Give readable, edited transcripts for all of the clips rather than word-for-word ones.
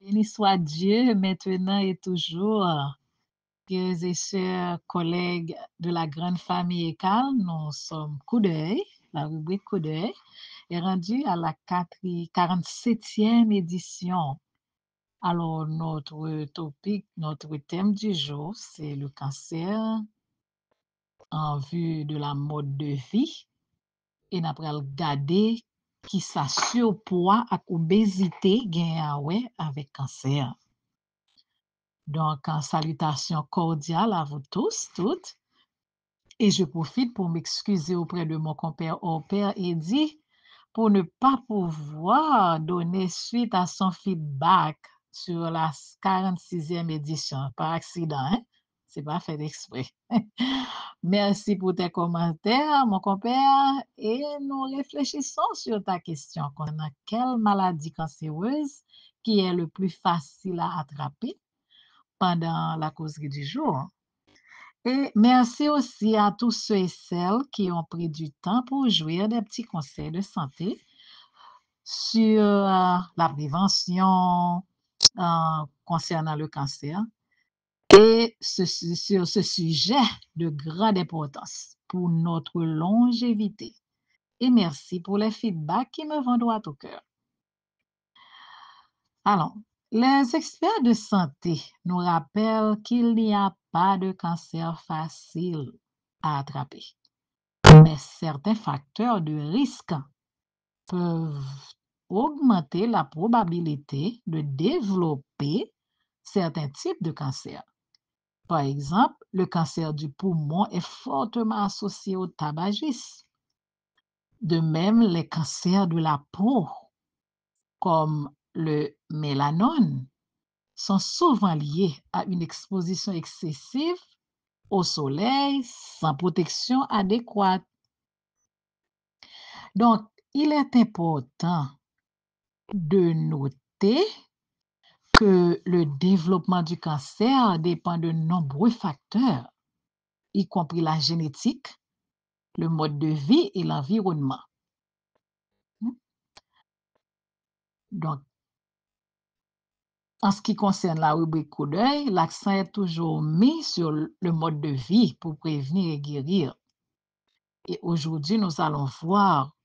Béni soit Dieu, maintenant et toujours. Frères et sœurs, collègues de la grande famille ECAL, nous sommes Coup d'œil, la rubrique Coup d'œil est rendue à la 47e édition. Alors, notre topic, notre thème du jour, c'est le cancer en vue de la mode de vie. Et nous allons regarder qui ça surpoids et obésité gagne avec cancer. Donc, en salutation cordiale à vous tous, toutes. Et je profite pour m'excuser auprès de mon compère au père Eddy pour ne pas pouvoir donner suite à son feedback sur la 46e édition par accident. Hein? C'est pas fait exprès. Merci pour tes commentaires, mon compère, et nous réfléchissons sur ta question concernant quelle maladie cancéreuse qui est le plus facile à attraper pendant la causerie du jour. Et merci aussi à tous ceux et celles qui ont pris du temps pour jouir des petits conseils de santé sur la prévention concernant le cancer et sur ce sujet de grande importance pour notre longévité. Et merci pour les feedbacks qui me vont droit au cœur. Alors, les experts de santé nous rappellent qu'il n'y a pas de cancer facile à attraper, mais certains facteurs de risque peuvent augmenter la probabilité de développer certains types de cancers. Par exemple, le cancer du poumon est fortement associé au tabagisme. De même, les cancers de la peau, comme le mélanome, sont souvent liés à une exposition excessive au soleil sans protection adéquate. Donc, il est important de noter que le développement du cancer dépend de nombreux facteurs, y compris la génétique, le mode de vie et l'environnement. Donc, en ce qui concerne la rubrique coup d'œil, l'accent est toujours mis sur le mode de vie pour prévenir et guérir. Et aujourd'hui, nous allons voir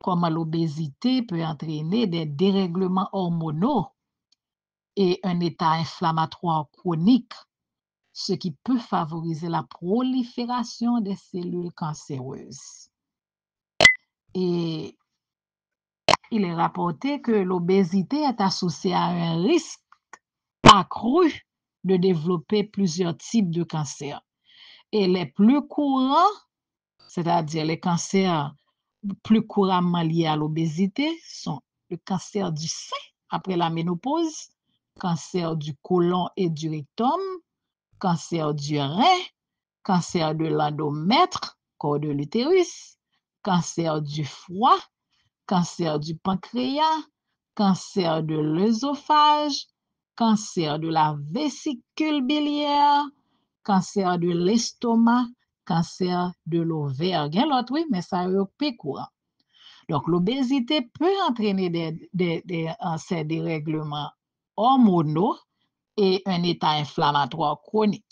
comment l'obésité peut entraîner des dérèglements hormonaux et un état inflammatoire chronique, ce qui peut favoriser la prolifération des cellules cancéreuses. Et il est rapporté que l'obésité est associée à un risque accru de développer plusieurs types de cancers. Et les plus courants, c'est-à-dire les cancers plus couramment liés à l'obésité, sont le cancer du sein après la ménopause, cancer du côlon et du rectum, cancer du rein, cancer de l'endomètre, corps de l'utérus, cancer du foie, cancer du pancréas, cancer de l'œsophage, cancer de la vésicule biliaire, cancer de l'estomac, cancer de l'ovaire. Gen l'autre, oui, mais ça est plus courant. Donc, l'obésité peut entraîner ces dérèglements hormonaux et un état inflammatoire chronique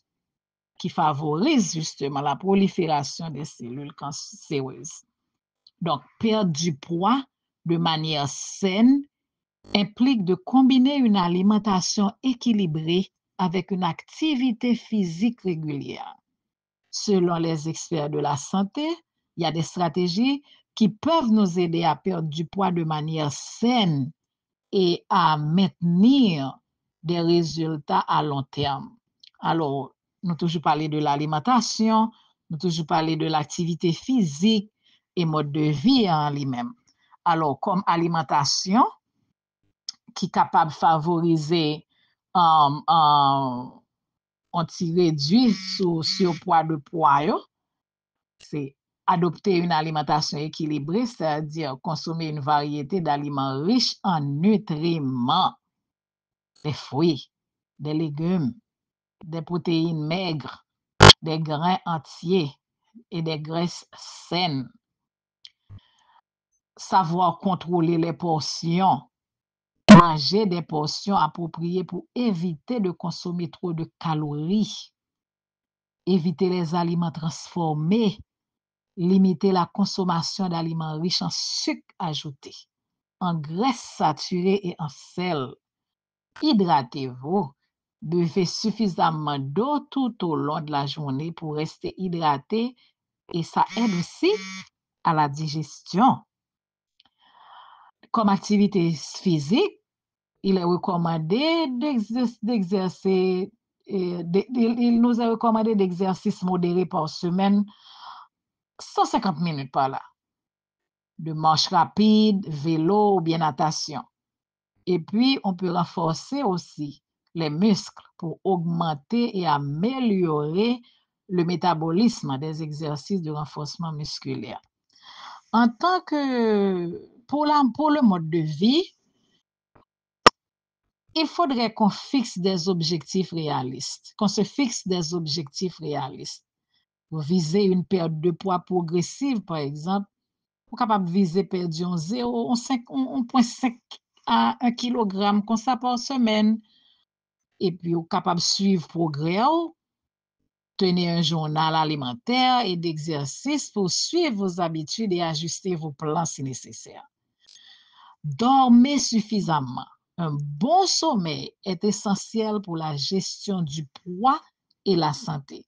qui favorise justement la prolifération des cellules cancéreuses. Donc, perdre du poids de manière saine implique de combiner une alimentation équilibrée avec une activité physique régulière. Selon les experts de la santé, il y a des stratégies qui peuvent nous aider à perdre du poids de manière saine et à maintenir des résultats à long terme. Alors, nous toujours parlé de l'alimentation, nous toujours parlé de l'activité physique et mode de vie en lui-même. Alors, comme alimentation, qui est capable de favoriser on réduit sur surpoids de poids, c'est adopter une alimentation équilibrée, c'est-à-dire consommer une variété d'aliments riches en nutriments, des fruits, des légumes, des protéines maigres, des grains entiers et des graisses saines. Savoir contrôler les portions Manger des portions appropriées pour éviter de consommer trop de calories. Éviter les aliments transformés. Limiter la consommation d'aliments riches en sucre ajouté, en graisse saturée et en sel. Hydratez-vous. Buvez suffisamment d'eau tout au long de la journée pour rester hydraté et ça aide aussi à la digestion. Comme activité physique, il est recommandé d'exercer, il nous est recommandé d'exercice modéré par semaine, 150 minutes par là, de marche rapide, vélo ou bien natation. Et puis, on peut renforcer aussi les muscles pour augmenter et améliorer le métabolisme des exercices de renforcement musculaire. En tant que, pour le mode de vie, il faudrait qu'on fixe des objectifs réalistes, qu'on se fixe des objectifs réalistes. Pour viser une perte de poids progressive, par exemple, on est capable de viser perdre 1,5 à 1 kg comme ça par semaine. Et puis, on est capable de suivre progrès, tenir un journal alimentaire et d'exercice pour suivre vos habitudes et ajuster vos plans si nécessaire. Dormez suffisamment. Un bon sommeil est essentiel pour la gestion du poids et la santé.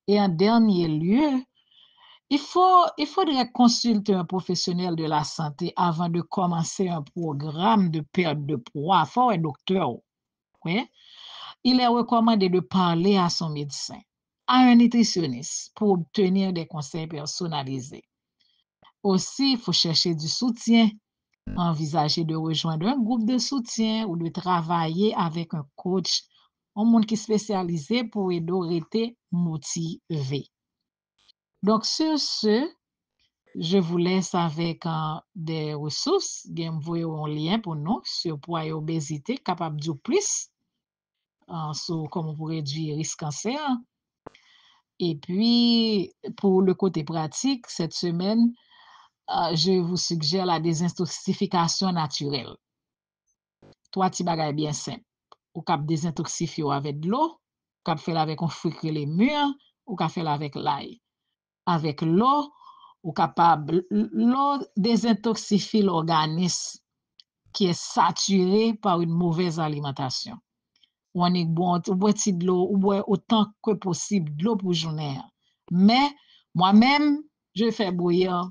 Et en dernier lieu, il faudrait consulter un professionnel de la santé avant de commencer un programme de perte de poids. Il faut un docteur. Oui? Il est recommandé de parler à son médecin, à un nutritionniste pour obtenir des conseils personnalisés. Aussi, il faut chercher du soutien. Envisager de rejoindre un groupe de soutien ou de travailler avec un coach, un monde qui est spécialisé pour aider à rester motivé. Donc, sur ce, je vous laisse avec des ressources. Je vous un lien pour nous sur poids et obésité, capable de plus sur comment vous réduire le risque cancer. Et puis, pour le côté pratique, cette semaine, je vous suggère la désintoxication naturelle. Trois petits bagages bien simples. Ou cap désintoxifier avec de l'eau, ou cap faire avec un fruit que les mûres, ou cap faire avec l'ail. Avec l'eau, ou capable l'eau désintoxifie l'organisme qui est saturé par une mauvaise alimentation. Ou on est bon, ou boire de l'eau, ou boire autant que possible de l'eau pour journée. Mais moi-même, je fais bouillir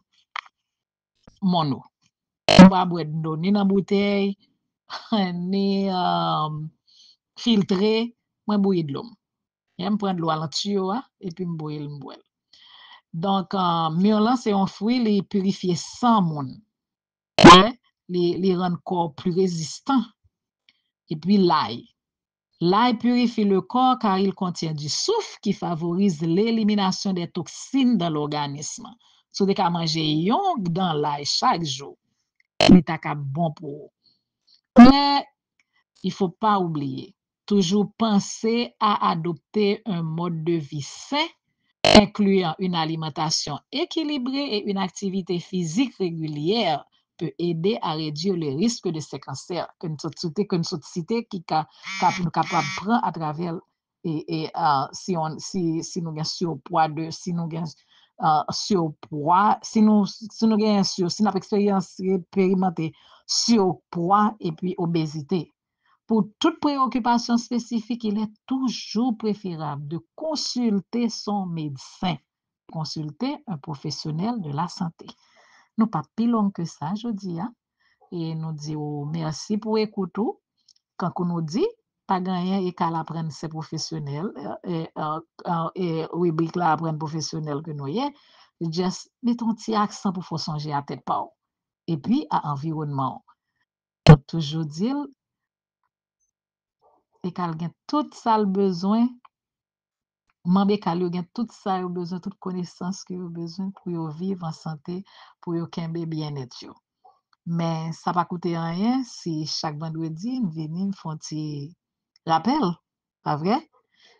mon eau. Je ne bois pas de l'eau ni dans la bouteille, ni filtré, moi bouillir de l'eau. J'aime prendre l'eau à l'intérieur et puis me bouillir. Donc, mûr c'est un fruit qui purifie sang monde. Les rend corps plus résistant. Et puis l'ail. L'ail purifie le corps car il contient du soufre qui favorise l'élimination des toxines dans l'organisme. Si vous avez manger yon dans l'ail chaque jour, il est bon pour vous. Mais il ne faut pas oublier, toujours penser à adopter un mode de vie sain, incluant une alimentation équilibrée et une activité physique régulière peut aider à réduire le risque de ces cancers que nous avons cité qui nous capable de prendre à travers si nous avons surpoids si nous avons surpoids, si nous avons expérimenté surpoids et puis obésité. Pour toute préoccupation spécifique, il est toujours préférable de consulter son médecin, consulter un professionnel de la santé. Nous pas plus long que ça, je dis, hein? Et nous disons merci pour écouter. Quand on nous dit, pas gagné et qu'à l'apprendre ces professionnels, et rubrique là, apprendre professionnel que nous y est, juste mettons un petit accent pour faire songer à tête pas. Et puis, à environnement. Toujours dire, et qu'elle a tout ça le besoin, membre qu'elle a tout ça le besoin, toute connaissance que besoin pour vivre en santé, pour kembe bien-être. Mais ça va coûter rien si chaque vendredi, nous venons faire un petit rappel, pas vrai?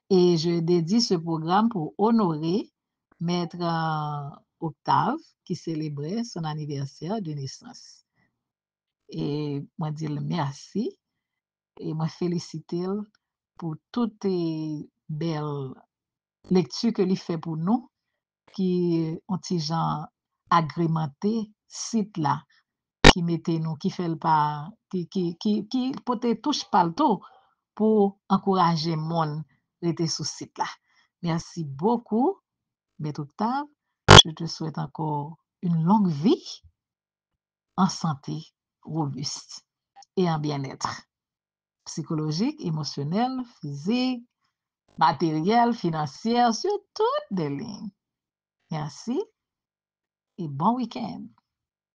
Et je dédie ce programme pour honorer Maître Octave qui célébrait son anniversaire de naissance. Et moi, dire merci et moi féliciter pour toutes les belles lectures que lui fait pour nous, qui ont ti jan agrémenté site là, qui mettait nous, qui fait le pas, qui pote touche palto pour encourager monde rester sur site là. Merci beaucoup, Maître Octave. Je te souhaite encore une longue vie en santé robuste et en bien-être psychologique, émotionnel, physique, matériel, financier, sur toutes les lignes. Merci et bon week-end.